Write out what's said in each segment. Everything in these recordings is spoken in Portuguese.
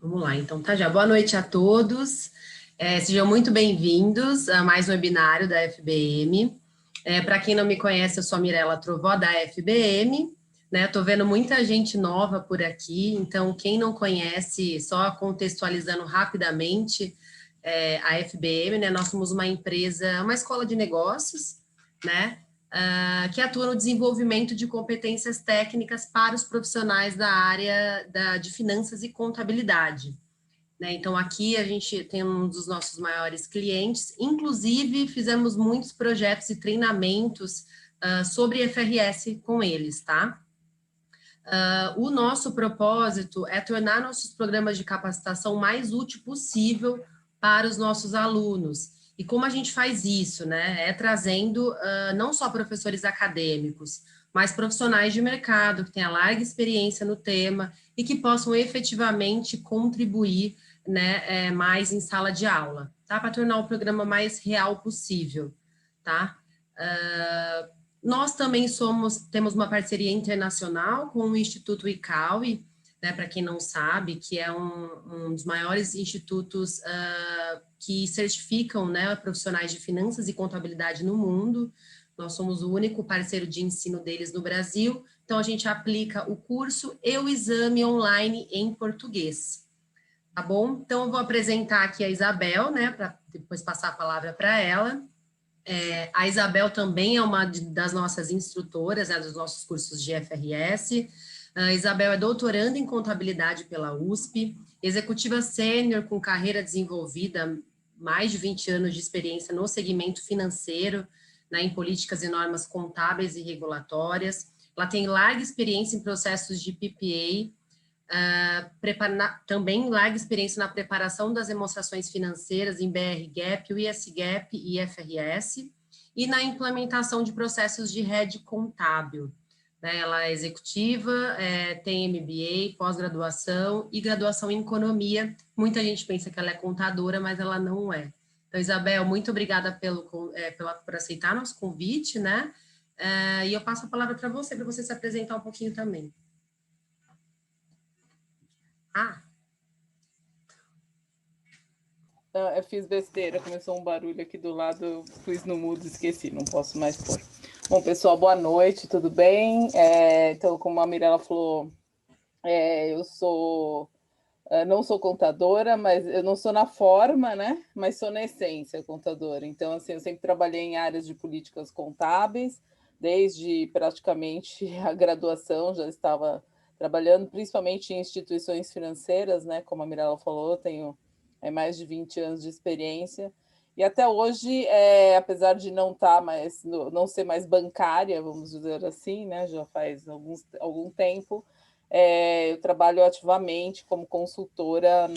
Vamos lá, então, tá já. Boa noite a todos. Sejam muito bem-vindos a mais um webinário da FBM. Para quem não me conhece, eu sou a Mirela Trovó, da FBM. Estou vendo muita gente nova por aqui, então, quem não conhece, só contextualizando rapidamente, a FBM, né? Nós somos uma empresa, uma escola de negócios, né? Que atua no desenvolvimento de competências técnicas para os profissionais da área de finanças e contabilidade. Né? Então, aqui a gente tem um dos nossos maiores clientes, inclusive fizemos muitos projetos e treinamentos sobre FRS com eles, tá? O nosso propósito é tornar nossos programas de capacitação mais útil possível para os nossos alunos. E como a gente faz isso, né? É trazendo não só professores acadêmicos, mas profissionais de mercado que tenham larga experiência no tema e que possam efetivamente contribuir, né, mais em sala de aula, tá? Para tornar o programa mais real possível, tá? Nós também temos uma parceria internacional com o Instituto ICAUI, né, para quem não sabe, que é um dos maiores institutos que certificam, né, profissionais de finanças e contabilidade no mundo. Nós somos o único parceiro de ensino deles no Brasil, então a gente aplica o curso e o exame online em português. Tá bom? Então, eu vou apresentar aqui a Isabel, né, para depois passar a palavra para ela. A Isabel também é uma das nossas instrutoras, né, dos nossos cursos de FRS. A Isabel é doutoranda em contabilidade pela USP, executiva sênior com carreira desenvolvida, mais de 20 anos de experiência no segmento financeiro, né, em políticas e normas contábeis e regulatórias. Ela tem larga experiência em processos de PPA, também larga experiência na preparação das demonstrações financeiras em BR-GAAP, US-GAAP e IFRS, e na implementação de processos de rede contábil. Né? Ela é executiva, tem MBA, pós-graduação e graduação em economia. Muita gente pensa que ela é contadora, mas ela não é. Então, Isabel, muito obrigada por aceitar nosso convite, né? E eu passo a palavra para você se apresentar um pouquinho também. Eu fiz besteira, começou um barulho aqui do lado, eu pus no mudo, esqueci, não posso mais pôr. Bom, pessoal, boa noite, tudo bem? Então, como a Mirela falou, eu não sou contadora, mas eu não sou na forma, né? Mas sou na essência contadora. Então, assim, eu sempre trabalhei em áreas de políticas contábeis, desde praticamente a graduação, já estava trabalhando, principalmente em instituições financeiras, né? Como a Mirela falou, eu tenho mais de 20 anos de experiência. E até hoje, apesar de não ser mais bancária, vamos dizer assim, né? Já faz algum tempo, eu trabalho ativamente como consultora,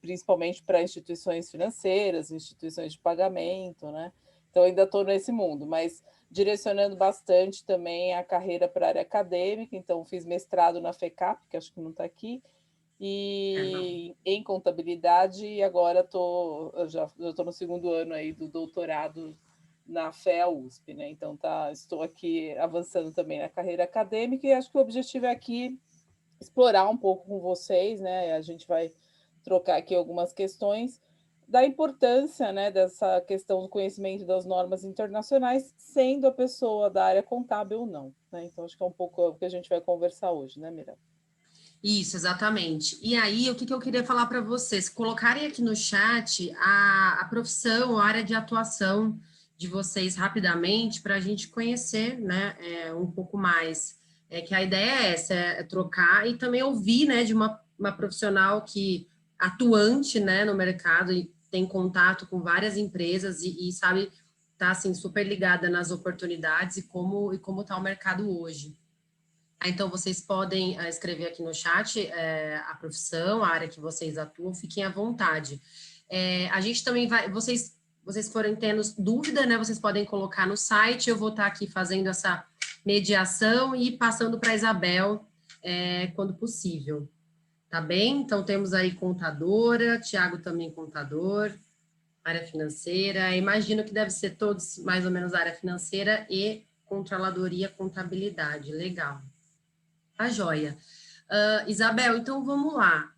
principalmente para instituições financeiras, instituições de pagamento, né? Então, ainda estou nesse mundo, mas direcionando bastante também a carreira para a área acadêmica. Então, fiz mestrado na FECAP, que acho que não está aqui, e em contabilidade, e agora já estou no segundo ano aí do doutorado na FEA USP, né? Então estou aqui avançando também na carreira acadêmica, e acho que o objetivo é aqui explorar um pouco com vocês, né? A gente vai trocar aqui algumas questões da importância, né, dessa questão do conhecimento das normas internacionais, sendo a pessoa da área contábil ou não, né? Então acho que é um pouco o que a gente vai conversar hoje, né, Mira? Isso, exatamente. E aí, o que eu queria falar para vocês? Colocarem aqui no chat a profissão, a área de atuação de vocês rapidamente, para a gente conhecer, né, um pouco mais. Que a ideia é essa, é trocar e também ouvir, né, de uma profissional que atuante, né, no mercado e tem contato com várias empresas e sabe, tá assim super ligada nas oportunidades e como está o mercado hoje. Então, vocês podem escrever aqui no chat a profissão, a área que vocês atuam, fiquem à vontade. A gente também vai, vocês forem tendo dúvida, né, vocês podem colocar no site, eu vou estar aqui fazendo essa mediação e passando para a Isabel quando possível. Tá bem? Então, temos aí contadora, Tiago também contador, área financeira, imagino que deve ser todos mais ou menos área financeira e controladoria, contabilidade, legal. Tá joia. Isabel, então vamos lá.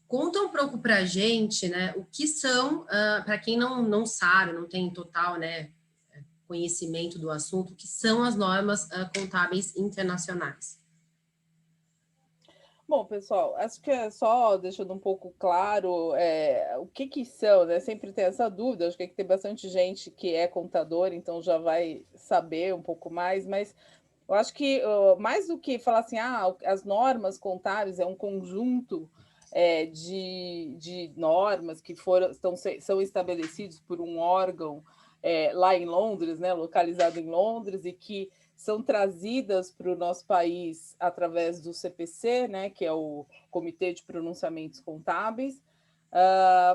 Conta um pouco para a gente, né, o que são, para quem não sabe, não tem total, né, conhecimento do assunto, o que são as normas contábeis internacionais? Bom, pessoal, acho que é só deixando um pouco claro o que são, né? Sempre tem essa dúvida, acho que tem bastante gente que é contador, então já vai saber um pouco mais, mas eu acho que mais do que falar assim, as normas contábeis é um conjunto de normas que são estabelecidos por um órgão lá em Londres, né, localizado em Londres, e que são trazidas para o nosso país através do CPC, né, que é o Comitê de Pronunciamentos Contábeis.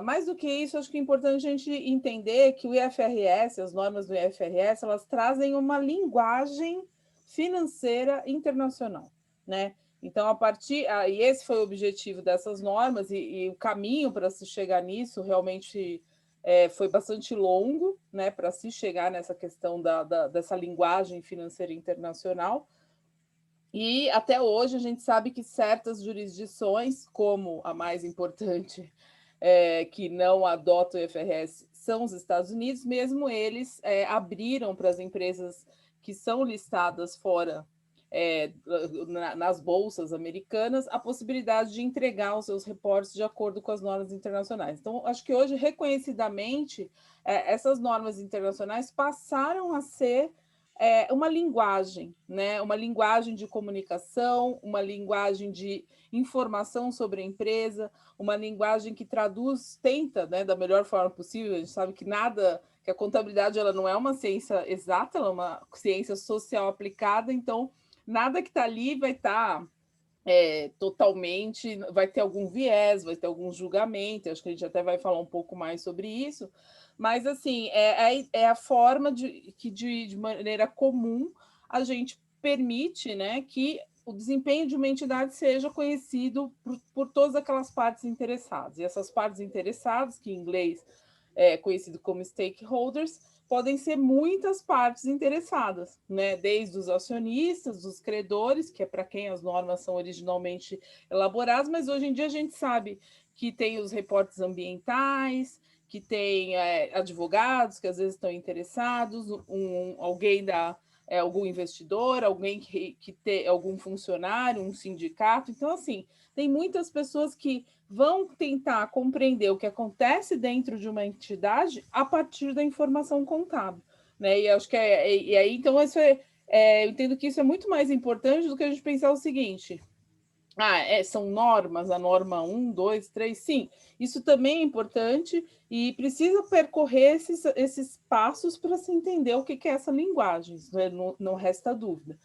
Mais do que isso, acho que é importante a gente entender que o IFRS, as normas do IFRS, elas trazem uma linguagem financeira internacional, né? Então, e esse foi o objetivo dessas normas, e o caminho para se chegar nisso realmente foi bastante longo, né, para se chegar nessa questão dessa linguagem financeira internacional. E até hoje a gente sabe que certas jurisdições, como a mais importante, que não adota o IFRS, são os Estados Unidos, mesmo eles abriram para as empresas que são listadas fora nas bolsas americanas a possibilidade de entregar os seus reportes de acordo com as normas internacionais. Então, acho que hoje, reconhecidamente, essas normas internacionais passaram a ser uma linguagem, né? Uma linguagem de comunicação, uma linguagem de informação sobre a empresa, uma linguagem que tenta, né, da melhor forma possível. A gente sabe que a contabilidade ela não é uma ciência exata, ela é uma ciência social aplicada, então nada que está ali vai estar totalmente, vai ter algum viés, vai ter algum julgamento, acho que a gente até vai falar um pouco mais sobre isso, mas assim, é a forma de maneira comum a gente permite, né, que o desempenho de uma entidade seja conhecido por todas aquelas partes interessadas. E essas partes interessadas, que em inglês é conhecido como stakeholders, podem ser muitas partes interessadas, né? Desde os acionistas, dos credores, que é para quem as normas são originalmente elaboradas, mas hoje em dia a gente sabe que tem os reportes ambientais, que tem advogados que às vezes estão interessados, alguém algum investidor, alguém que tem algum funcionário, um sindicato. Então, assim, tem muitas pessoas que vão tentar compreender o que acontece dentro de uma entidade a partir da informação contábil, né? E acho que e aí, então, isso eu entendo que isso é muito mais importante do que a gente pensar o seguinte: são normas, a norma 1, 2, 3, sim, isso também é importante e precisa percorrer esses passos para se entender o que é essa linguagem, né? Não resta dúvida.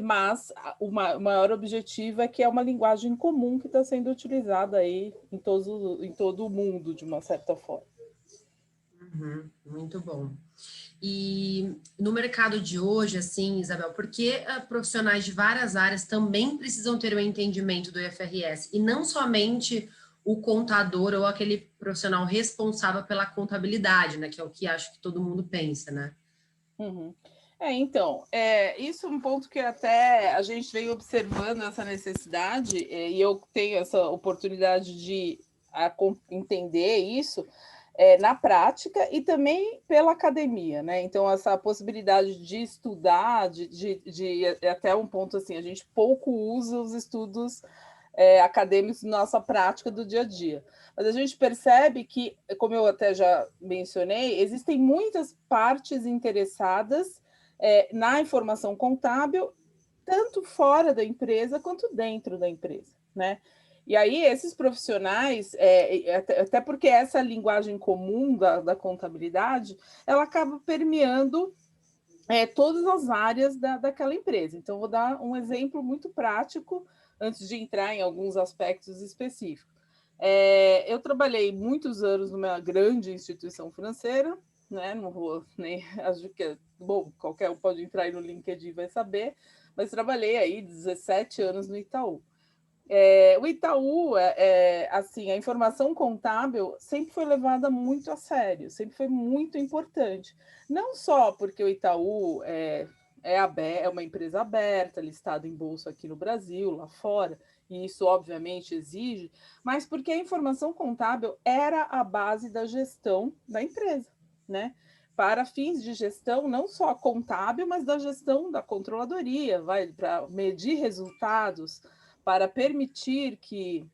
Mas o maior objetivo é que é uma linguagem comum que está sendo utilizada aí em todo o mundo, de uma certa forma. Uhum, muito bom. E no mercado de hoje, assim, Isabel, por que profissionais de várias áreas também precisam ter o entendimento do IFRS e não somente o contador ou aquele profissional responsável pela contabilidade, né? Que é o que acho que todo mundo pensa, né? Uhum. Então, isso é um ponto que até a gente vem observando essa necessidade, e eu tenho essa oportunidade de entender isso na prática e também pela academia, né? Então, essa possibilidade de estudar, de até um ponto assim, a gente pouco usa os estudos acadêmicos na nossa prática do dia a dia. Mas a gente percebe que, como eu até já mencionei, existem muitas partes interessadas na informação contábil, tanto fora da empresa quanto dentro da empresa, né? E aí, esses profissionais, até porque essa linguagem comum da contabilidade, ela acaba permeando todas as áreas daquela empresa. Então, vou dar um exemplo muito prático, antes de entrar em alguns aspectos específicos. Eu trabalhei muitos anos numa grande instituição financeira, né? Não vou nem acho que bom, qualquer um pode entrar aí no LinkedIn e vai saber, mas trabalhei aí 17 anos no Itaú. O Itaú, assim, a informação contábil sempre foi levada muito a sério, sempre foi muito importante. Não só porque o Itaú é uma empresa aberta, listada em bolsa aqui no Brasil, lá fora, e isso obviamente exige, mas porque a informação contábil era a base da gestão da empresa, né? Para fins de gestão, não só contábil, mas da gestão da controladoria, vai para medir resultados, para permitir que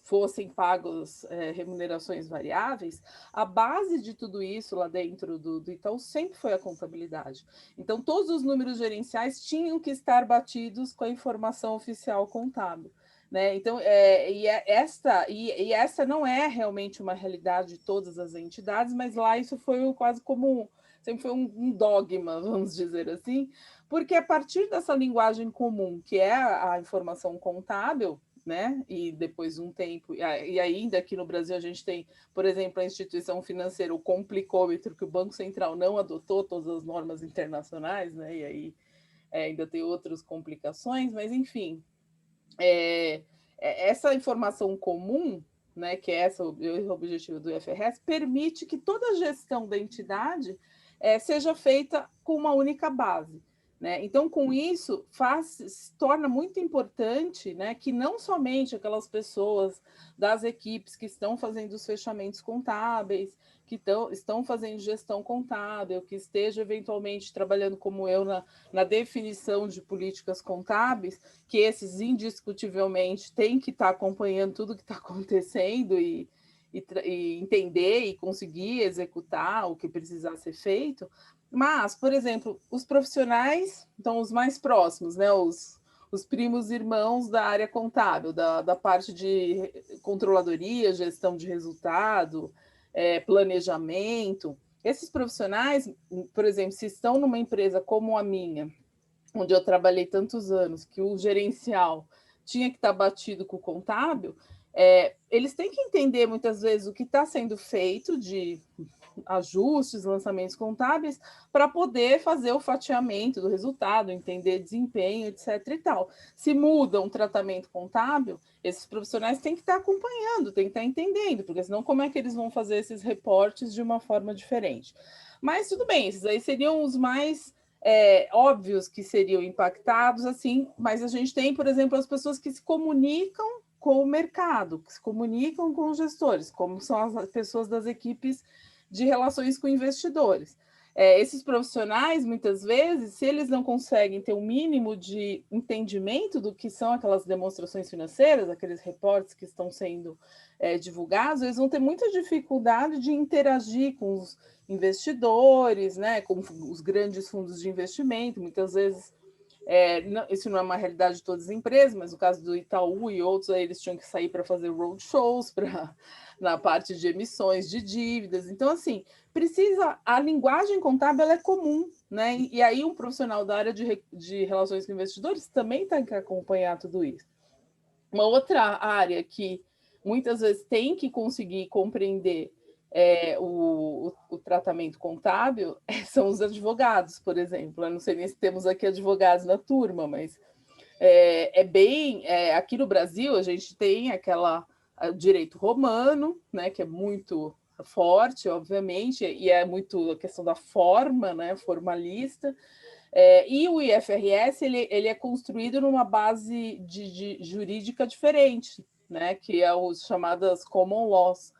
fossem pagos remunerações variáveis, a base de tudo isso lá dentro do Itaú sempre foi a contabilidade. Então, todos os números gerenciais tinham que estar batidos com a informação oficial contábil. Né? Então, essa não é realmente uma realidade de todas as entidades, mas lá isso foi quase como sempre foi um dogma, vamos dizer assim, porque a partir dessa linguagem comum, que é a informação contábil, né? E depois de um tempo, e ainda aqui no Brasil a gente tem, por exemplo, a instituição financeira, o complicômetro, que o Banco Central não adotou todas as normas internacionais, né? E aí ainda tem outras complicações, mas enfim, essa informação comum, né, que é o objetivo do IFRS, permite que toda a gestão da entidade seja feita com uma única base. Né? Então, com isso, se torna muito importante, né, que não somente aquelas pessoas das equipes que estão fazendo os fechamentos contábeis, que estão fazendo gestão contábil, que esteja eventualmente trabalhando como eu na definição de políticas contábeis, que esses indiscutivelmente têm que estar acompanhando tudo que está acontecendo e entender e conseguir executar o que precisar ser feito. Mas, por exemplo, os profissionais, então os mais próximos, né, os primos irmãos da área contábil, da parte de controladoria, gestão de resultado, planejamento. Esses profissionais, por exemplo, se estão numa empresa como a minha, onde eu trabalhei tantos anos, que o gerencial tinha que estar batido com o contábil, eles têm que entender muitas vezes o que está sendo feito de ajustes, lançamentos contábeis, para poder fazer o fatiamento do resultado, entender desempenho, etc. e tal. Se muda um tratamento contábil, esses profissionais têm que estar acompanhando, têm que estar entendendo, porque senão como é que eles vão fazer esses reportes de uma forma diferente? Mas tudo bem, esses aí seriam os mais óbvios que seriam impactados, assim, mas a gente tem, por exemplo, as pessoas que se comunicam com o mercado, que se comunicam com os gestores, como são as pessoas das equipes de relações com investidores. Esses profissionais, muitas vezes, se eles não conseguem ter um mínimo de entendimento do que são aquelas demonstrações financeiras, aqueles reportes que estão sendo divulgados, eles vão ter muita dificuldade de interagir com os investidores, né, com os grandes fundos de investimento. Muitas vezes, isso não é uma realidade de todas as empresas, mas no caso do Itaú e outros, aí eles tinham que sair para fazer roadshows na parte de emissões de dívidas. Então, assim, a linguagem contábil ela é comum, né? E aí um profissional da área de relações com investidores também tem que acompanhar tudo isso. Uma outra área que muitas vezes tem que conseguir compreender o tratamento contábil são os advogados, por exemplo. Eu não sei nem se temos aqui advogados na turma, mas aqui no Brasil a gente tem o direito romano, né, que é muito forte, obviamente, e é muito a questão da forma, né, formalista. E o IFRS ele é construído numa base jurídica diferente, né, que é os chamadas common laws.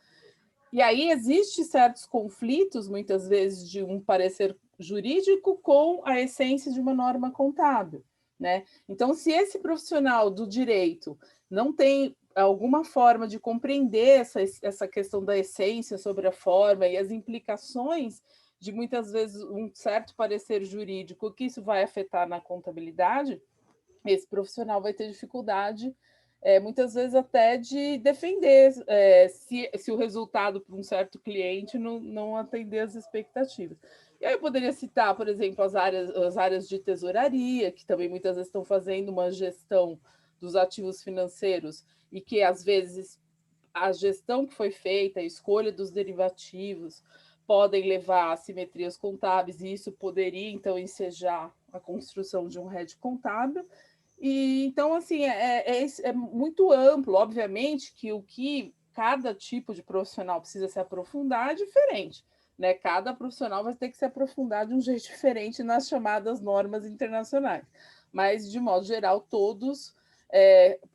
E aí existe certos conflitos, muitas vezes, de um parecer jurídico com a essência de uma norma contábil, né? Então, se esse profissional do direito não tem alguma forma de compreender essa questão da essência sobre a forma e as implicações de, muitas vezes, um certo parecer jurídico, que isso vai afetar na contabilidade, esse profissional vai ter dificuldade muitas vezes até de defender se o resultado para um certo cliente não atender as expectativas. E aí eu poderia citar, por exemplo, as áreas de tesouraria, que também muitas vezes estão fazendo uma gestão dos ativos financeiros e que, às vezes, a gestão que foi feita, a escolha dos derivativos, podem levar a assimetrias contábeis, e isso poderia, então, ensejar a construção de um hedge contábil. E então, assim, é muito amplo. Obviamente que o que cada tipo de profissional precisa se aprofundar é diferente, né? Cada profissional vai ter que se aprofundar de um jeito diferente nas chamadas normas internacionais. Mas, de modo geral, todos,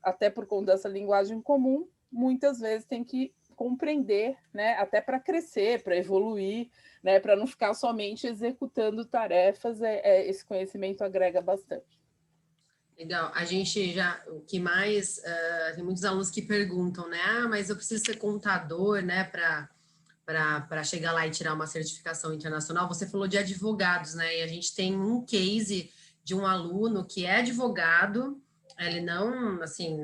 até por conta dessa linguagem comum, muitas vezes tem que compreender, né? Até para crescer, para evoluir, né? Para não ficar somente executando tarefas, esse conhecimento agrega bastante. Legal. A gente já, o que mais, tem muitos alunos que perguntam, né? Ah, mas eu preciso ser contador, né, para chegar lá e tirar uma certificação internacional. Você falou de advogados, né? E a gente tem um case de um aluno que é advogado, ele não, assim,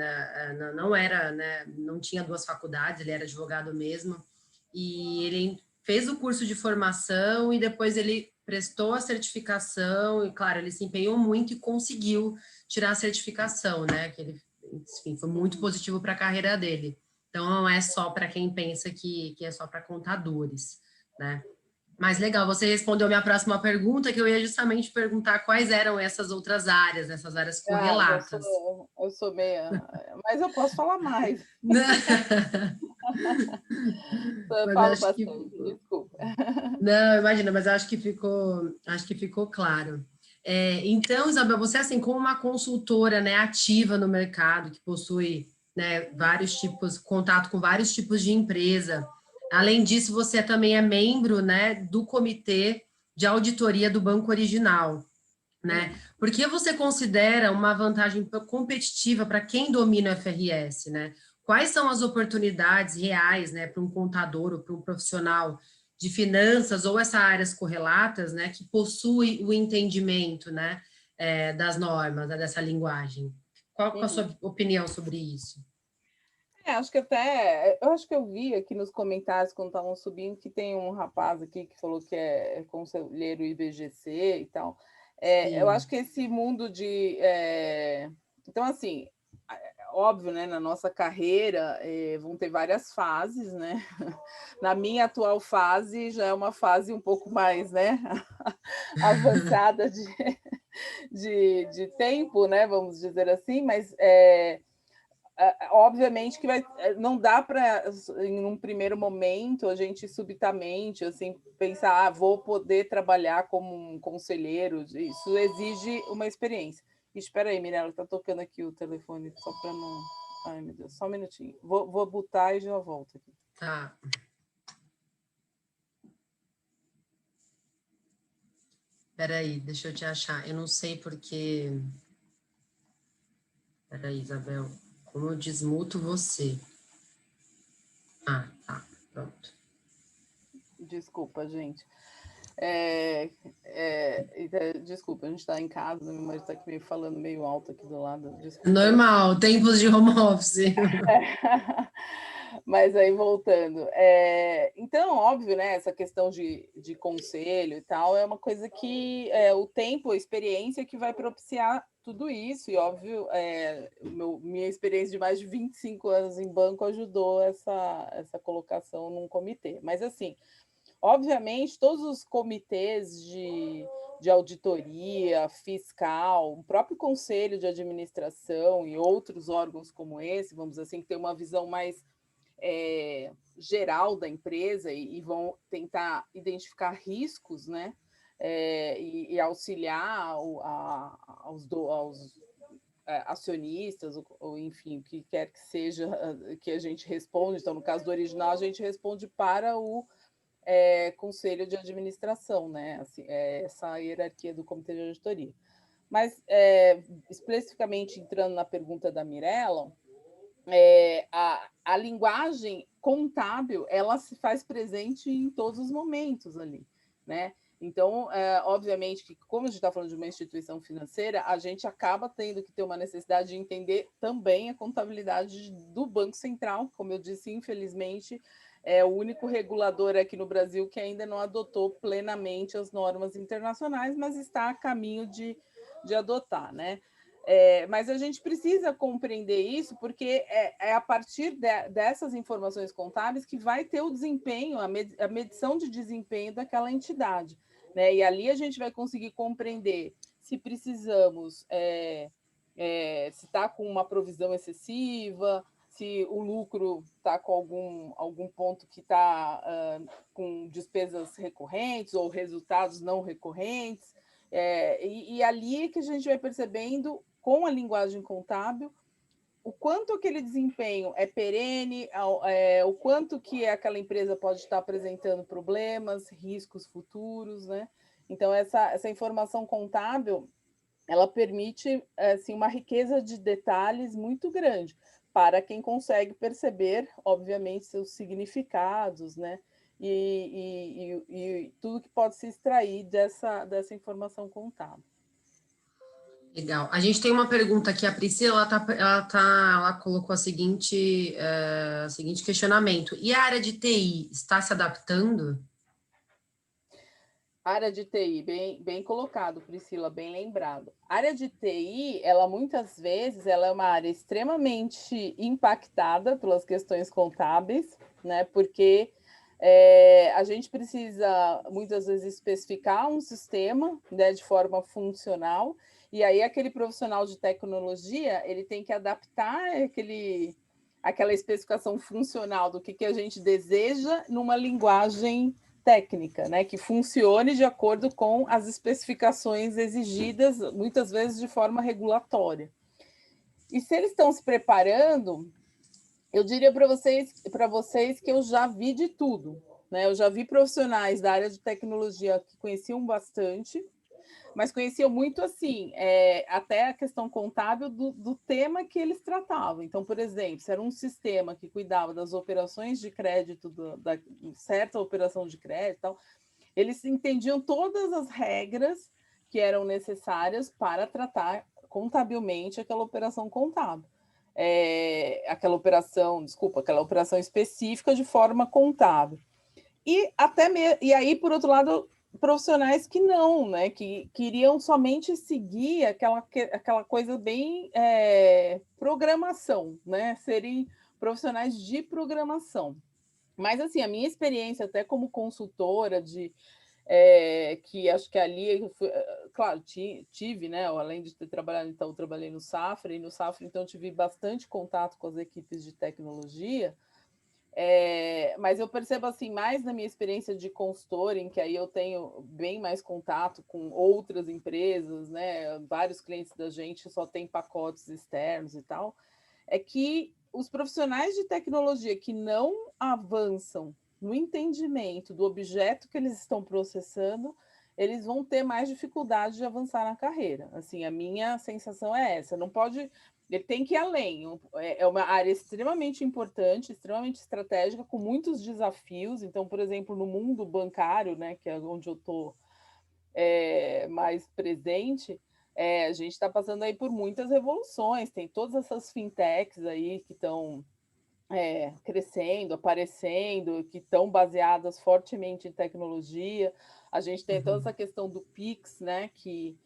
não era, né, não tinha duas faculdades, ele era advogado mesmo, e ele fez o curso de formação e depois ele prestou a certificação e, claro, ele se empenhou muito e conseguiu tirar a certificação, né? Que ele, enfim, foi muito positivo para a carreira dele. Então, não é só para quem pensa que é só para contadores, né? Mas legal, você respondeu a minha próxima pergunta, que eu ia justamente perguntar quais eram essas outras áreas, essas áreas correlatas. Eu sou meia, mas eu posso falar mais. Eu Mas falo acho que bastante, desculpa. não, imagina, mas acho que ficou claro. Então, Isabel, você assim, como uma consultora, né, ativa no mercado, que possui, né, vários tipos, contato com vários tipos de empresa. Além disso, você também é membro, né, do comitê de auditoria do Banco Original, né? Por que você considera uma vantagem competitiva para quem domina o FRS, né? Quais são as oportunidades reais, né, para um contador ou para um profissional de finanças ou essas áreas correlatas, né, que possui o entendimento, né, das normas, né, dessa linguagem? Qual a sua opinião sobre isso? Eu acho que eu vi aqui nos comentários quando estavam subindo que tem um rapaz aqui que falou que é conselheiro IBGC e tal. Eu acho que esse mundo de. Então, assim, óbvio, né, na nossa carreira vão ter várias fases, né? Na minha atual fase já é uma fase um pouco mais, né, avançada de tempo, né? Vamos dizer assim, mas obviamente que não dá para, em um primeiro momento, a gente subitamente assim pensar, vou poder trabalhar como um conselheiro. Isso exige uma experiência. Espera aí, Mirella, está tocando aqui o telefone, só para não. Ai, meu Deus, só um minutinho. Vou botar e já volto aqui. Tá. Peraí, deixa eu te achar. Eu não sei porque. Peraí, Isabel. Como eu desmuto você? Ah, tá. Pronto. Desculpa, gente. Desculpa, a gente está em casa, meu marido está aqui meio falando meio alto aqui do lado. Desculpa. Normal, tempos de home office. Mas aí voltando, então, óbvio, né? Essa questão de conselho e tal é uma coisa que o tempo, a experiência que vai propiciar tudo isso, e óbvio, minha experiência de mais de 25 anos em banco ajudou essa colocação num comitê. Mas assim, obviamente, todos os comitês de auditoria fiscal, o próprio conselho de administração e outros órgãos como esse, vamos dizer assim, que tem uma visão mais geral da empresa e vão tentar identificar riscos, né? E auxiliar aos acionistas, ou enfim, o que quer que seja que a gente responde. Então, no caso do original, a gente responde para o conselho de administração, né? Assim, essa hierarquia do comitê de auditoria. Mas, especificamente entrando na pergunta da Mirella, a linguagem contábil ela se faz presente em todos os momentos ali, né? Então, obviamente que, como a gente está falando de uma instituição financeira, a gente acaba tendo que ter uma necessidade de entender também a contabilidade do Banco Central. Como eu disse, infelizmente, é o único regulador aqui no Brasil que ainda não adotou plenamente as normas internacionais, mas está a caminho de adotar, né? Mas a gente precisa compreender isso, porque é a partir dessas informações contábeis que vai ter o desempenho, a medição de desempenho daquela entidade, né? E ali a gente vai conseguir compreender se precisamos, se está com uma provisão excessiva, se o lucro está com algum ponto que está com despesas recorrentes ou resultados não recorrentes. E ali é que a gente vai percebendo, com a linguagem contábil, o quanto aquele desempenho é perene, o quanto que aquela empresa pode estar apresentando problemas, riscos futuros, né? Então, essa informação contábil, ela permite assim, uma riqueza de detalhes muito grande para quem consegue perceber, obviamente, seus significados, né? E tudo que pode se extrair dessa informação contábil. Legal. A gente tem uma pergunta aqui, a Priscila, ela colocou seguinte questionamento. E a área de TI está se adaptando? Área de TI, bem colocado, Priscila, bem lembrado. A área de TI, ela muitas vezes ela é uma área extremamente impactada pelas questões contábeis, né? Porque a gente precisa muitas vezes especificar um sistema, né, de forma funcional, e aí aquele profissional de tecnologia ele tem que adaptar aquela especificação funcional do que a gente deseja numa linguagem técnica, né, que funcione de acordo com as especificações exigidas, muitas vezes de forma regulatória. E se eles estão se preparando, eu diria para vocês que eu já vi de tudo, né? Eu já vi profissionais da área de tecnologia que conheciam bastante, mas conheciam muito assim, até a questão contábil do tema que eles tratavam. Então, por exemplo, se era um sistema que cuidava das operações de crédito, da certa operação de crédito, tal, eles entendiam todas as regras que eram necessárias para tratar contabilmente aquela operação contábil. Aquela operação específica de forma contábil. E aí, por outro lado, profissionais que não, né? Que queriam somente seguir aquela coisa bem programação, né? Serem profissionais de programação. Mas, assim, a minha experiência até como consultora que acho que ali, claro, tive, né? Além de ter trabalhado, então, eu trabalhei no Safra, e no Safra, então, tive bastante contato com as equipes de tecnologia, mas eu percebo assim, mais na minha experiência de consultora, em que aí eu tenho bem mais contato com outras empresas, né? Vários clientes da gente só tem pacotes externos e tal, é que os profissionais de tecnologia que não avançam no entendimento do objeto que eles estão processando, eles vão ter mais dificuldade de avançar na carreira. Assim, a minha sensação é essa. Não pode, ele tem que ir além. É uma área extremamente importante, extremamente estratégica, com muitos desafios. Então, por exemplo, no mundo bancário, né, que é onde eu estou mais presente, a gente está passando aí por muitas revoluções. Tem todas essas fintechs aí que estão crescendo, aparecendo, que estão baseadas fortemente em tecnologia. A gente tem toda essa questão do Pix, né, que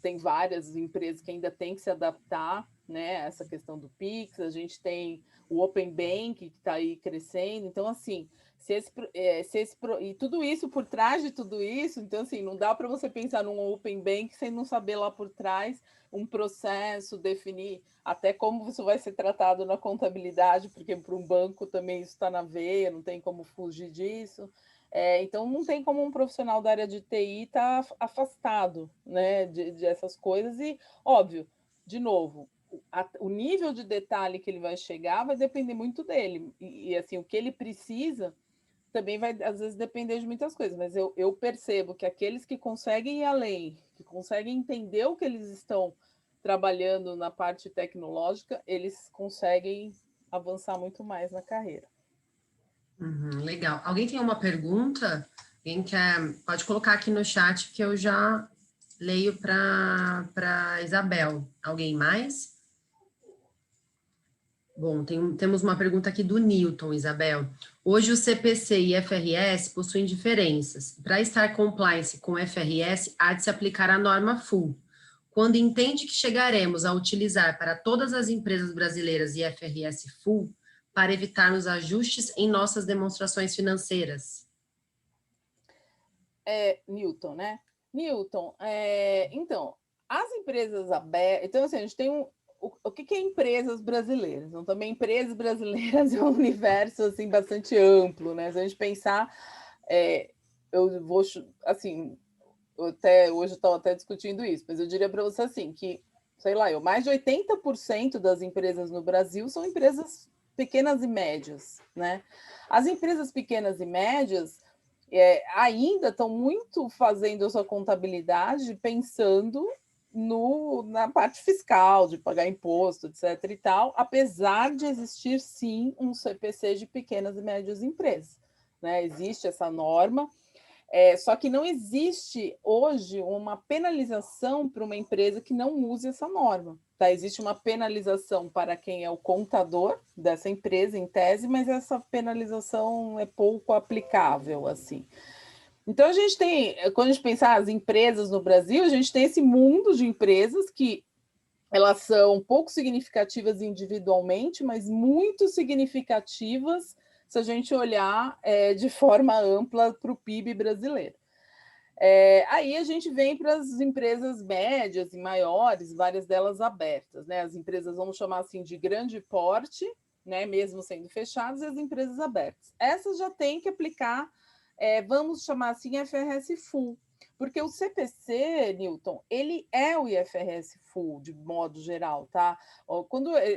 tem várias empresas que ainda têm que se adaptar, né, essa questão do Pix. A gente tem o Open Bank, que está aí crescendo. Então, assim, e tudo isso, por trás de tudo isso, então, assim, não dá para você pensar num Open Bank sem não saber lá por trás um processo, definir até como isso vai ser tratado na contabilidade, porque para um banco também isso está na veia, não tem como fugir disso. Então, não tem como um profissional da área de TI estar afastado, né, de essas coisas. E, óbvio, de novo, o nível de detalhe que ele vai chegar vai depender muito dele. E assim, o que ele precisa também vai, às vezes, depender de muitas coisas. Mas eu percebo que aqueles que conseguem ir além, que conseguem entender o que eles estão trabalhando na parte tecnológica, eles conseguem avançar muito mais na carreira. Legal. Alguém tem uma pergunta? Pode colocar aqui no chat que eu já leio para Isabel. Alguém mais? Bom, temos uma pergunta aqui do Newton, Isabel. Hoje o CPC e FRS possuem diferenças. Para estar compliance com FRS, há de se aplicar a norma full. Quando entende que chegaremos a utilizar para todas as empresas brasileiras IFRS full, para evitarmos ajustes em nossas demonstrações financeiras? Newton, né? Newton, então, as empresas abertas... Então, assim, a gente tem o que é empresas brasileiras? Então, também empresas brasileiras é um universo assim, bastante amplo, né? Se a gente pensar, eu vou, assim, hoje eu estava até discutindo isso, mas eu diria para você assim, que, sei lá, mais de 80% das empresas no Brasil são empresas pequenas e médias, né? As empresas pequenas e médias ainda estão muito fazendo a sua contabilidade pensando na parte fiscal, de pagar imposto, etc. e tal, apesar de existir, sim, um CPC de pequenas e médias empresas. Né? Existe essa norma, só que não existe hoje uma penalização para uma empresa que não use essa norma. Tá? Existe uma penalização para quem é o contador dessa empresa, em tese, mas essa penalização é pouco aplicável, assim. Então, a gente tem, quando a gente pensar as empresas no Brasil, a gente tem esse mundo de empresas que elas são pouco significativas individualmente, mas muito significativas se a gente olhar de forma ampla para o PIB brasileiro. Aí a gente vem para as empresas médias e maiores, várias delas abertas, né? As empresas, vamos chamar assim, de grande porte, né? Mesmo sendo fechadas, e as empresas abertas. Essas já têm que aplicar, vamos chamar assim, IFRS Full, porque o CPC, Newton, ele é o IFRS Full, de modo geral, tá?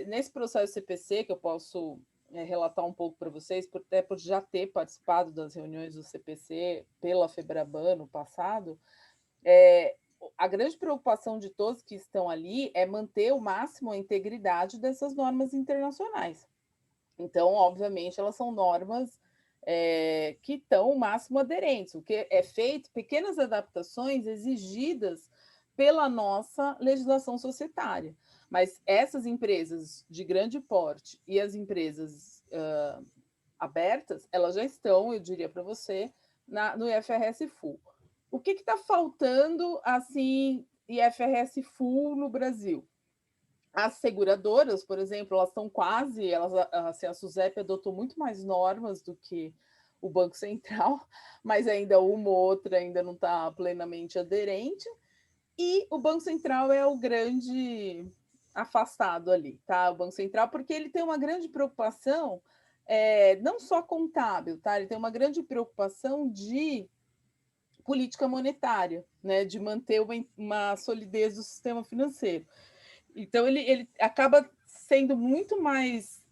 Nesse processo CPC, que eu posso relatar um pouco para vocês, até por já ter participado das reuniões do CPC pela Febraban no passado, a grande preocupação de todos que estão ali é manter o máximo a integridade dessas normas internacionais. Então, obviamente, elas são normas que estão o máximo aderentes, o que é feito, pequenas adaptações exigidas pela nossa legislação societária. Mas essas empresas de grande porte e as empresas abertas, elas já estão, eu diria para você, no IFRS Full. O que está faltando, assim, IFRS Full no Brasil? As seguradoras, por exemplo, elas estão quase, assim, a SUSEP adotou muito mais normas do que o Banco Central, mas ainda uma ou outra ainda não está plenamente aderente, e o Banco Central é o grande afastado ali, tá? O Banco Central, porque ele tem uma grande preocupação, não só contábil, tá? Ele tem uma grande preocupação de política monetária, né? De manter uma solidez do sistema financeiro. Então, ele acaba sendo muito mais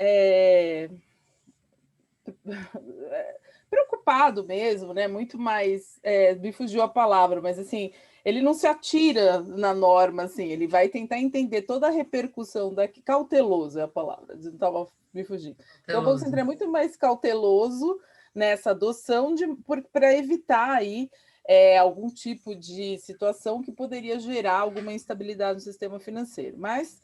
preocupado mesmo, né? Muito mais, me fugiu a palavra, mas assim, ele não se atira na norma, assim, ele vai tentar entender toda a repercussão daqui, cauteloso é a palavra, não estava me fugindo. Então, o Banco Central é muito mais cauteloso nessa adoção para evitar aí algum tipo de situação que poderia gerar alguma instabilidade no sistema financeiro. Mas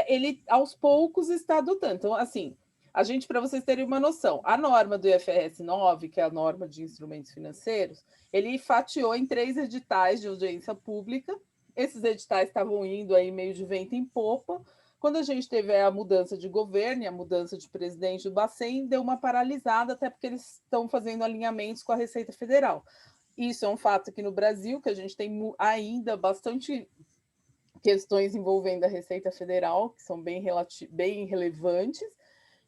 ele, aos poucos, está adotando. Então, assim, a gente, para vocês terem uma noção, a norma do IFRS 9, que é a norma de instrumentos financeiros, ele fatiou em 3 editais de audiência pública. Esses editais estavam indo aí meio de vento em popa. Quando a gente teve a mudança de governo e a mudança de presidente do Bacen, deu uma paralisada, até porque eles estão fazendo alinhamentos com a Receita Federal. Isso é um fato aqui no Brasil, que a gente tem ainda bastante questões envolvendo a Receita Federal, que são bem relevantes,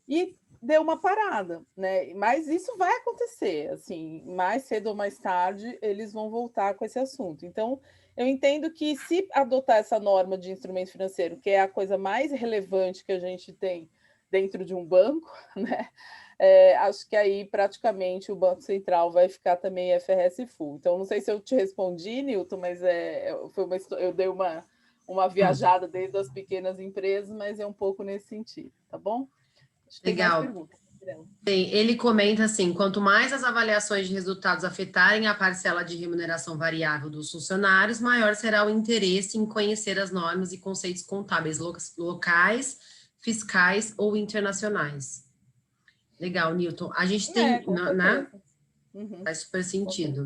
e deu uma parada, né? Mas isso vai acontecer, assim, mais cedo ou mais tarde eles vão voltar com esse assunto. Então, eu entendo que se adotar essa norma de instrumento financeiro, que é a coisa mais relevante que a gente tem dentro de um banco, né? Acho que aí praticamente o Banco Central vai ficar também IFRS Full. Então, não sei se eu te respondi, Newton, mas eu dei uma viajada desde as pequenas empresas, mas é um pouco nesse sentido, tá bom? Legal. Bem, ele comenta assim: quanto mais as avaliações de resultados afetarem a parcela de remuneração variável dos funcionários, maior será o interesse em conhecer as normas e conceitos contábeis locais, fiscais ou internacionais. Legal, Newton. A gente tem, né? Faz super sentido.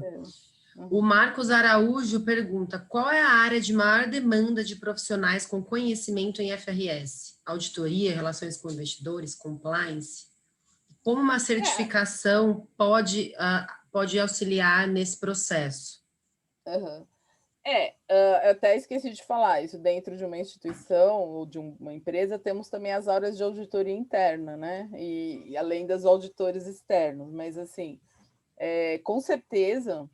O Marcos Araújo pergunta: qual é a área de maior demanda de profissionais com conhecimento em FRS? Auditoria, relações com investidores, compliance? Como uma certificação pode auxiliar nesse processo? Eu até esqueci de falar isso. Dentro de uma instituição ou de uma empresa, temos também as áreas de auditoria interna, né? E além das auditores externos. Mas, assim, com certeza,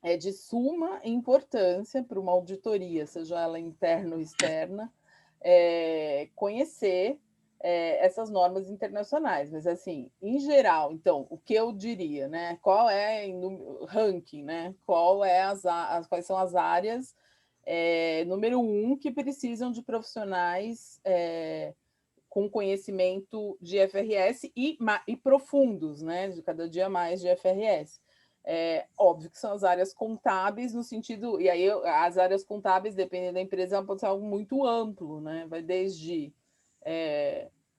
é de suma importância para uma auditoria, seja ela interna ou externa, conhecer essas normas internacionais. Mas, assim, em geral, então, o que eu diria, né? Qual é o ranking, né? Quais são as áreas, número 1, que precisam de profissionais com conhecimento de FRS e profundos, né? De cada dia mais de FRS. Óbvio que são as áreas contábeis no sentido, e aí as áreas contábeis, dependendo da empresa, pode ser algo muito amplo, né? Vai desde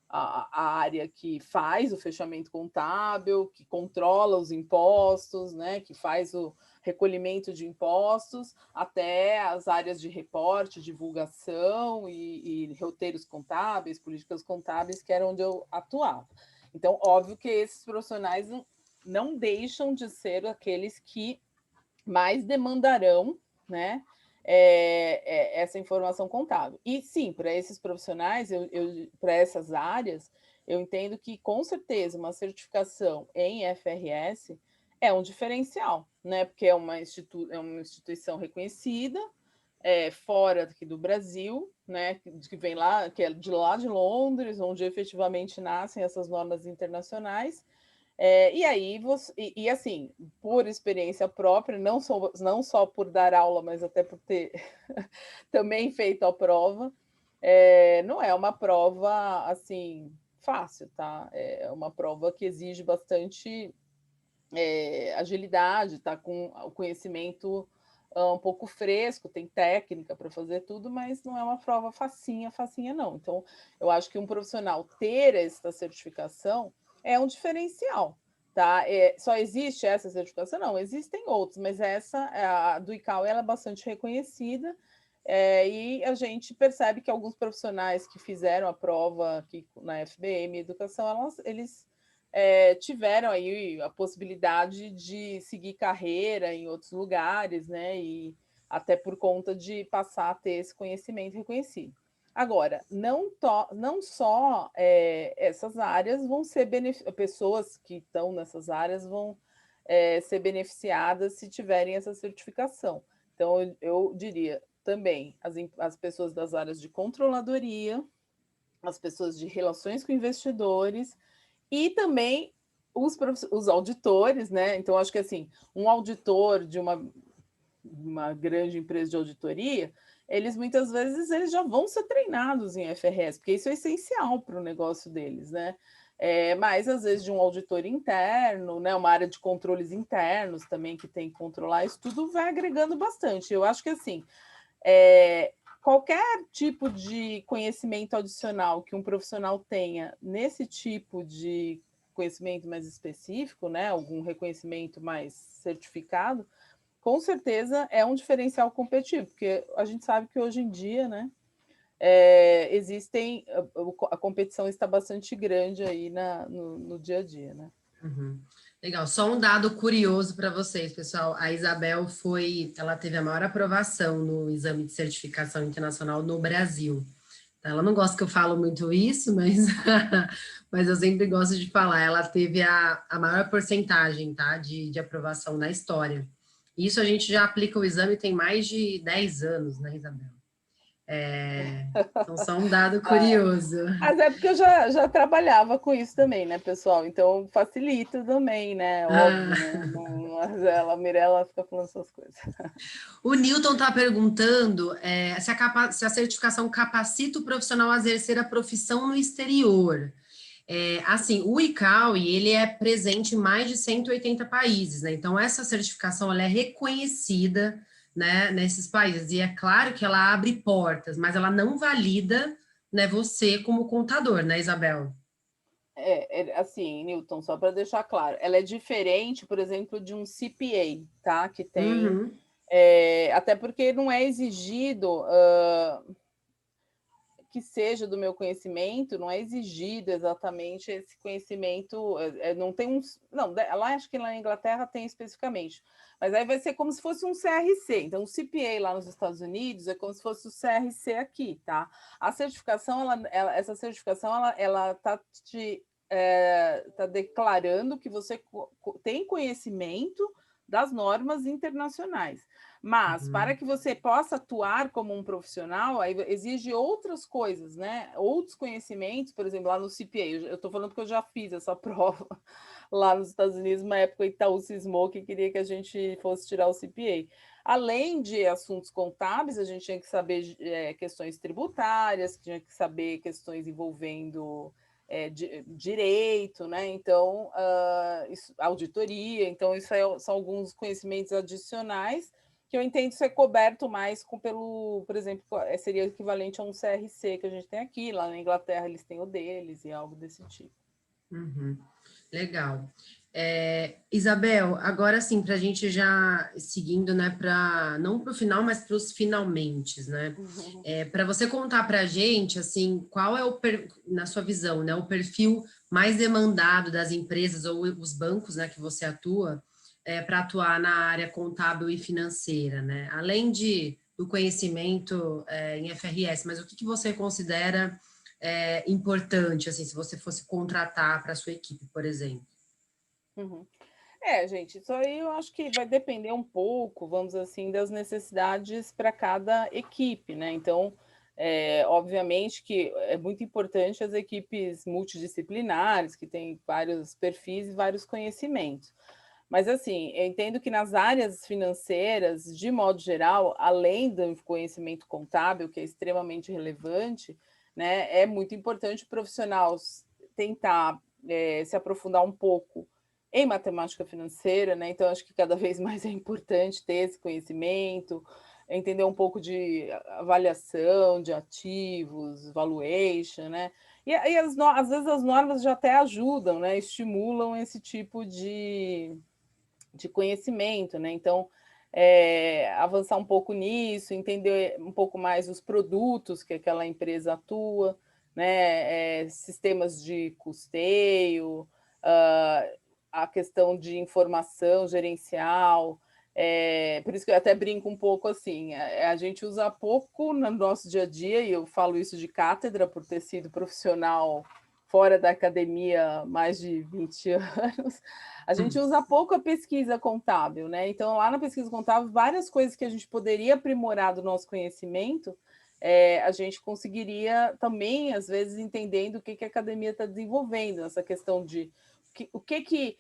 a área que faz o fechamento contábil, que controla os impostos, né? Que faz o recolhimento de impostos, até as áreas de reporte, divulgação e roteiros contábeis, políticas contábeis, que era onde eu atuava. Então, óbvio que esses profissionais não deixam de ser aqueles que mais demandarão, né, essa informação contábil. E sim, para esses profissionais, para essas áreas, eu entendo que com certeza uma certificação em FRS é um diferencial, né? Porque é uma instituição reconhecida, fora aqui do Brasil, né? Que vem lá, que é de lá de Londres, onde efetivamente nascem essas normas internacionais. E aí assim, por experiência própria, não só por dar aula, mas até por ter também feito a prova, não é uma prova assim fácil, tá? É uma prova que exige bastante agilidade, tá com o conhecimento um pouco fresco, tem técnica para fazer tudo, mas não é uma prova facinha não. Então, eu acho que um profissional ter essa certificação é um diferencial, tá? Só existe essa certificação? Não, existem outros, mas essa, a do ICAO, ela é bastante reconhecida, e a gente percebe que alguns profissionais que fizeram a prova aqui na FBM Educação, eles tiveram aí a possibilidade de seguir carreira em outros lugares, né? E até por conta de passar a ter esse conhecimento reconhecido. Agora, não só essas áreas vão ser pessoas que estão nessas áreas vão ser beneficiadas se tiverem essa certificação. Então, eu diria também as pessoas das áreas de controladoria, as pessoas de relações com investidores e também os auditores, né? Então, acho que assim, um auditor de uma grande empresa de auditoria, eles muitas vezes eles já vão ser treinados em FRS, porque isso é essencial para o negócio deles, né? Mas às vezes de um auditor interno, né? Uma área de controles internos também que tem que controlar, isso tudo vai agregando bastante. Eu acho que assim, qualquer tipo de conhecimento adicional que um profissional tenha nesse tipo de conhecimento mais específico, né, algum reconhecimento mais certificado, com certeza é um diferencial competitivo, porque a gente sabe que hoje em dia, né, a competição está bastante grande aí no dia a dia, né? Uhum. Legal, só um dado curioso para vocês, pessoal. A Isabel ela teve a maior aprovação no exame de certificação internacional no Brasil. Ela não gosta que eu falo muito isso, mas, mas eu sempre gosto de falar. Ela teve a maior porcentagem, tá, de aprovação na história. Isso a gente já aplica o exame tem mais de 10 anos, né, Isabel? Então, só um dado curioso. Mas é porque eu já trabalhava com isso também, né, pessoal? Então facilita também, né? Óbvio, né? Mas a Mirella fica falando essas coisas. O Newton está perguntando se a certificação capacita o profissional a exercer a profissão no exterior. Assim, o ICAO, ele é presente em mais de 180 países, né? Então, essa certificação, ela é reconhecida, né, nesses países. E é claro que ela abre portas, mas ela não valida, né, você como contador, né, Isabel? Assim, Newton, só para deixar claro, ela é diferente, por exemplo, de um CPA, tá? Que tem. Até porque não é exigido que seja do meu conhecimento, não é exigido exatamente esse conhecimento, não tem não, lá acho que lá na Inglaterra tem especificamente, mas aí vai ser como se fosse um CRC, então o CPA lá nos Estados Unidos é como se fosse o CRC aqui, tá? A certificação, essa certificação, ela tá tá declarando que você tem conhecimento das normas internacionais. Mas, para que você possa atuar como um profissional, aí exige outras coisas, né? Outros conhecimentos, por exemplo, lá no CPA. Eu estou falando porque eu já fiz essa prova lá nos Estados Unidos, uma época Itaú cismou que queria que a gente fosse tirar o CPA. Além de assuntos contábeis, a gente tinha que saber questões tributárias, tinha que saber questões envolvendo direito, né? Então, auditoria. Então, isso são alguns conhecimentos adicionais que eu entendo ser coberto mais por exemplo, seria equivalente a um CRC que a gente tem aqui. Lá na Inglaterra eles têm o deles e algo desse tipo. Uhum. Legal. Isabel, agora sim, para a gente já seguindo, né, não para o final, mas para os finalmente, né? Para você contar para a gente, assim, qual é na sua visão, né, o perfil mais demandado das empresas ou os bancos, né, que você atua, para atuar na área contábil e financeira, né? Além do conhecimento em FRS, mas o que você considera importante, assim, se você fosse contratar para a sua equipe, por exemplo? Uhum. Gente, isso aí eu acho que vai depender um pouco, vamos assim, das necessidades para cada equipe, né? Então, obviamente que é muito importante as equipes multidisciplinares, que têm vários perfis e vários conhecimentos. Mas, assim, eu entendo que nas áreas financeiras, de modo geral, além do conhecimento contábil, que é extremamente relevante, né, é muito importante o profissional tentar se aprofundar um pouco em matemática financeira, né? Então, acho que cada vez mais é importante ter esse conhecimento, entender um pouco de avaliação de ativos, valuation, né? E às vezes as normas já até ajudam, né? Estimulam esse tipo de conhecimento, né? Então, avançar um pouco nisso, entender um pouco mais os produtos que aquela empresa atua, né? Sistemas de custeio, a questão de informação gerencial. Por isso que eu até brinco um pouco assim, a gente usa pouco no nosso dia a dia, e eu falo isso de cátedra por ter sido profissional fora da academia mais de 20 anos, a gente usa pouco a pesquisa contábil, né? Então, lá na pesquisa contábil, várias coisas que a gente poderia aprimorar do nosso conhecimento, a gente conseguiria também, às vezes, entendendo o que a academia está desenvolvendo, essa questão de o que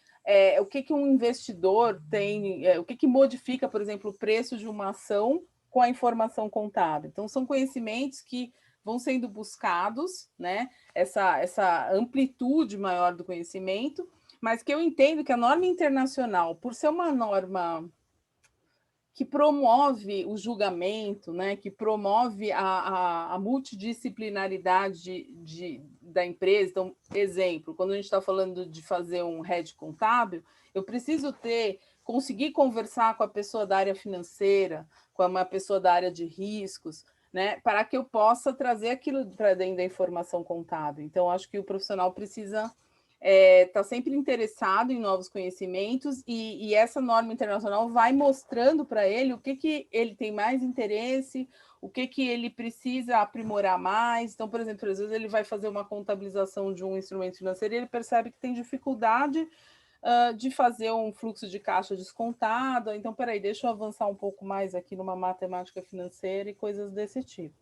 um investidor tem, o que modifica, por exemplo, o preço de uma ação com a informação contábil. Então, são conhecimentos que vão sendo buscados, né? Essa amplitude maior do conhecimento, mas que eu entendo que a norma internacional, por ser uma norma que promove o julgamento, né, que promove a multidisciplinaridade da empresa. Então, exemplo, quando a gente está falando de fazer um head contábil, eu preciso conseguir conversar com a pessoa da área financeira, com uma pessoa da área de riscos, né, para que eu possa trazer aquilo para dentro da informação contábil. Então, acho que o profissional precisa está sempre interessado em novos conhecimentos, e essa norma internacional vai mostrando para ele o que ele tem mais interesse, o que ele precisa aprimorar mais. Então, por exemplo, às vezes ele vai fazer uma contabilização de um instrumento financeiro e ele percebe que tem dificuldade de fazer um fluxo de caixa descontado. Então, peraí, deixa eu avançar um pouco mais aqui numa matemática financeira e coisas desse tipo.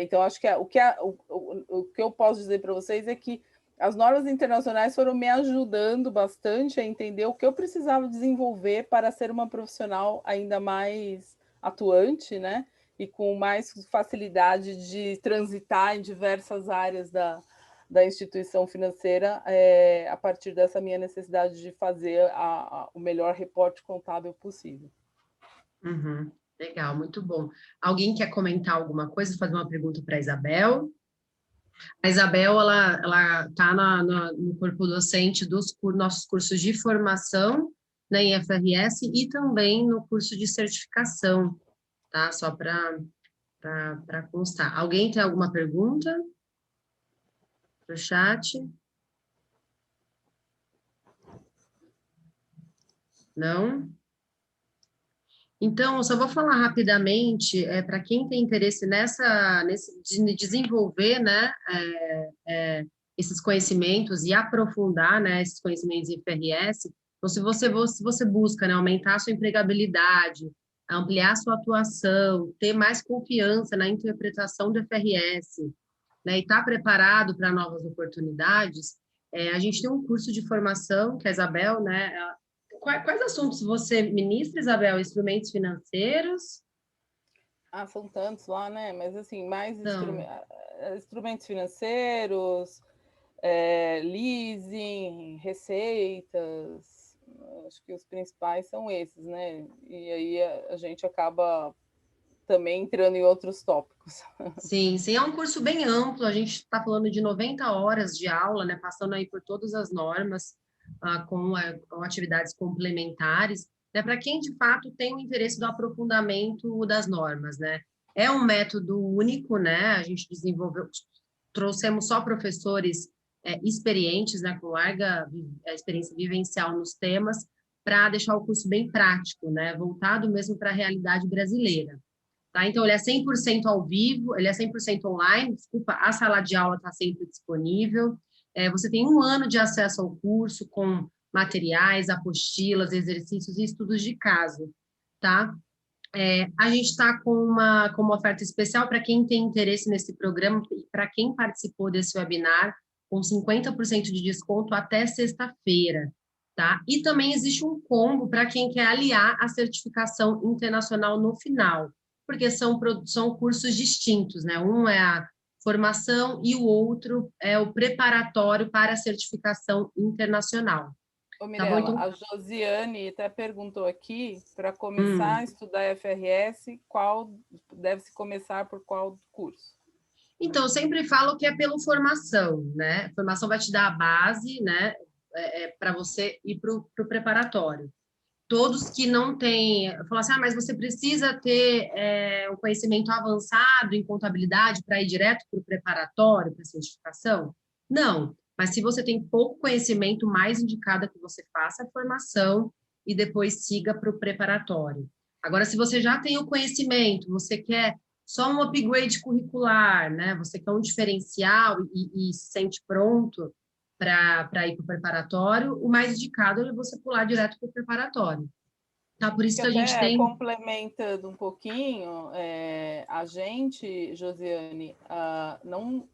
Então, acho que o que eu posso dizer para vocês é que as normas internacionais foram me ajudando bastante a entender o que eu precisava desenvolver para ser uma profissional ainda mais atuante, né? E com mais facilidade de transitar em diversas áreas da instituição financeira, a partir dessa minha necessidade de fazer o melhor reporte contábil possível. Uhum. Legal, muito bom. Alguém quer comentar alguma coisa, fazer uma pergunta para a Isabel? A Isabel, ela está no corpo docente dos nossos cursos de formação na IFRS e também no curso de certificação, tá? Só para para constar. Alguém tem alguma pergunta para o chat? Não? Então, eu só vou falar rapidamente, para quem tem interesse de desenvolver, né, esses conhecimentos e aprofundar, né, esses conhecimentos em FRS, então, se você busca, né, aumentar a sua empregabilidade, ampliar a sua atuação, ter mais confiança na interpretação do FRS, né, e estar preparado para novas oportunidades, a gente tem um curso de formação que a Isabel, né, quais assuntos você ministra, Isabel? Instrumentos financeiros? Ah, são tantos lá, né? Mas assim, mais Não. instrumentos financeiros, leasing, receitas, acho que os principais são esses, né? E aí a gente acaba também entrando em outros tópicos. Sim, sim, é um curso bem amplo, a gente está falando de 90 horas de aula, né, passando aí por todas as normas, com atividades complementares, né, para quem de fato tem o interesse do aprofundamento das normas, né. É um método único, né, a gente desenvolveu, trouxemos só professores experientes, né, com larga experiência vivencial nos temas, para deixar o curso bem prático, né, voltado mesmo para a realidade brasileira. Tá? Então, ele é 100% ao vivo, ele é 100% online, desculpa, a sala de aula está sempre disponível. Você tem 1 ano de acesso ao curso, com materiais, apostilas, exercícios e estudos de caso, tá? A gente está com uma oferta especial para quem tem interesse nesse programa, para quem participou desse webinar, com 50% de desconto até sexta-feira, tá? E também existe um combo para quem quer aliar a certificação internacional no final, porque são cursos distintos, né? Um é a formação e o outro é o preparatório para a certificação internacional. Ô, Tá bom? Mirella, Então, a Josiane até perguntou aqui, para começar a estudar FRS, qual deve-se começar por qual curso? Então, eu sempre falo que é pela formação, né? A formação vai te dar a base, né? Para você ir para o preparatório. Todos que não têm, falam assim, mas você precisa ter um conhecimento avançado em contabilidade para ir direto para o preparatório, para a certificação? Não, mas se você tem pouco conhecimento, mais indicado é que você faça a formação e depois siga para o preparatório. Agora, se você já tem o conhecimento, você quer só um upgrade curricular, né? Você quer um diferencial e se sente pronto para ir para o preparatório, o mais indicado é você pular direto para o preparatório. Tá, por isso Que que a gente até tem... complementando um pouquinho, a gente, Josiane, não,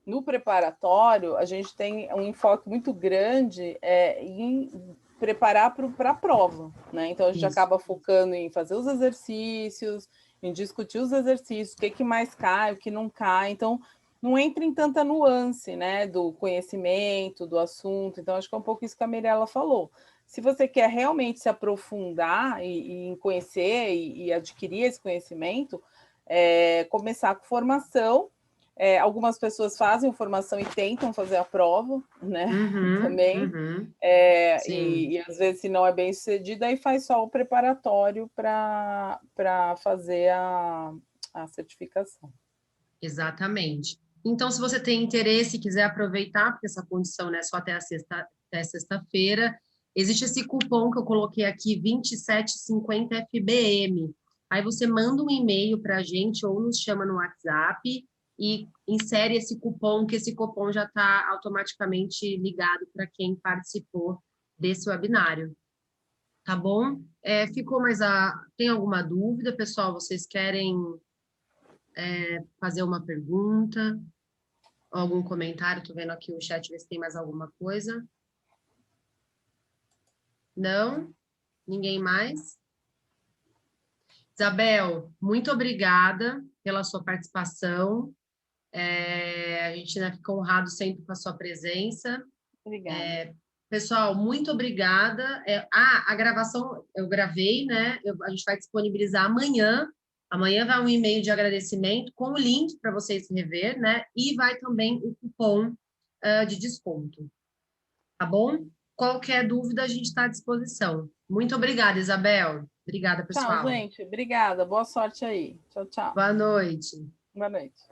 no preparatório, a gente tem um enfoque muito grande em preparar para a prova, né? Então a gente Isso. acaba focando em fazer os exercícios, em discutir os exercícios, o que mais cai, o que não cai. Então não entra em tanta nuance, né, do conhecimento, do assunto. Então acho que é um pouco isso que a Mirella falou. Se você quer realmente se aprofundar em conhecer e adquirir esse conhecimento, começar com formação. Algumas pessoas fazem formação e tentam fazer a prova, né? Também. Sim, E às vezes, se não é bem sucedido, aí faz só o preparatório para fazer a certificação. exatamente. Então, se você tem interesse e quiser aproveitar, porque essa condição, né, só até sexta-feira, existe esse cupom que eu coloquei aqui, 2750 FBM. Aí você manda um e-mail para a gente ou nos chama no WhatsApp e insere esse cupom, que esse cupom já está automaticamente ligado para quem participou desse webinário. Tá bom? Tem alguma dúvida, pessoal? Vocês querem fazer uma pergunta? Algum comentário? Tô vendo aqui o chat, ver se tem mais alguma coisa. Não? Ninguém mais? Isabel, muito obrigada pela sua participação. A gente, né, fica honrado sempre com a sua presença. Obrigada. Pessoal, muito obrigada. A gravação eu gravei, né? A gente vai disponibilizar amanhã. Amanhã vai um e-mail de agradecimento com o link para vocês rever, né? E vai também o cupom de desconto. Tá bom? Qualquer dúvida, a gente está à disposição. Muito obrigada, Isabel. Obrigada, Tchau, pessoal. gente. Obrigada. Boa sorte aí. Tchau, tchau. Boa noite. Boa noite.